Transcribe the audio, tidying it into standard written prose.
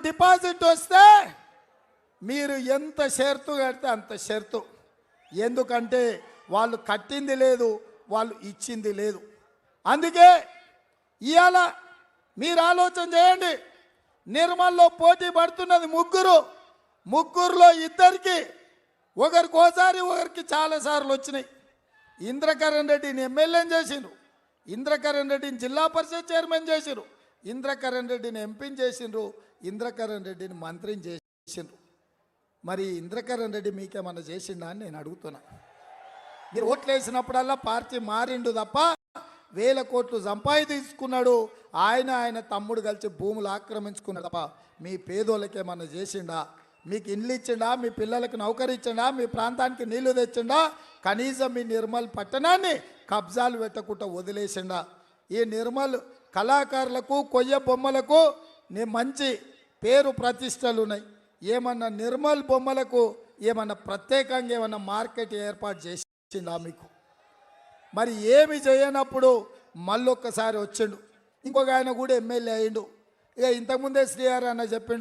Deposit వస్తే మీరు ఎంత షరతు కడితే అంత షరతు. ఎందుకంటే వాళ్ళు కట్టింది లేదు, వాళ్ళు ఇచ్చింది లేదు. అందుకే ఇవాళ మీరు ఆలోచన చేయండి. నిర్మల్లో పోటీ పడుతున్నది ముగ్గురులో ఇద్దరికి, ఒకరికోసారి ఒకరికి చాలాసార్లు వచ్చినాయి. ఇంద్రకరణ్ రెడ్డిని ఎమ్మెల్యేని చేసిండ్రు, ఇంద్రకరణ్ రెడ్డిని జిల్లా పరిషత్ చైర్మన్ చేసిండ్రు, ఇంద్రకరణ్ రెడ్డిని ఎంపీని చేసిండ్రు, ఇంద్రకరణ్ రెడ్డిని మంత్రిని చేసిండ్రు. మరి ఇంద్రకరణ్ రెడ్డి మీకేమన్నా చేసిండా అని నేను అడుగుతున్నా. మీరు ఓట్లు వేసినప్పుడల్లా పార్టీ మారిండు తప్ప 1000 కోట్లు సంపాదించుకున్నాడు. ఆయన తమ్ముడు కలిసి భూములు ఆక్రమించుకున్నాడు తప్ప మీ పేదోళ్ళకేమన్నా చేసిండా? మీకు ఇండ్లు ఇచ్చిండా? మీ పిల్లలకు నౌకరీ ఇచ్చిండా? మీ ప్రాంతానికి నీళ్లు తెచ్చిండా? కనీసం మీ నిర్మల్ పట్టణాన్ని కబ్జాలు పెట్టకుండా వదిలేసిండా? ఈ నిర్మల్ కళాకారులకు, కొయ్య బొమ్మలకు మంచి పేరు ప్రతిష్టలు ఉన్నాయి. ఏమన్నా నిర్మల్ బొమ్మలకు ఏమన్నా ప్రత్యేకంగా ఏమన్నా మార్కెట్ ఏర్పాటు చేసిందా మీకు? మరి ఏమి చేయనప్పుడు మళ్ళొక్కసారి వచ్చిండు. ఇంకొక ఆయన కూడా ఎమ్మెల్యే అయ్యిండు. ఇక ఇంతకుముందే శ్రీహరి అన్న చెప్పిండు,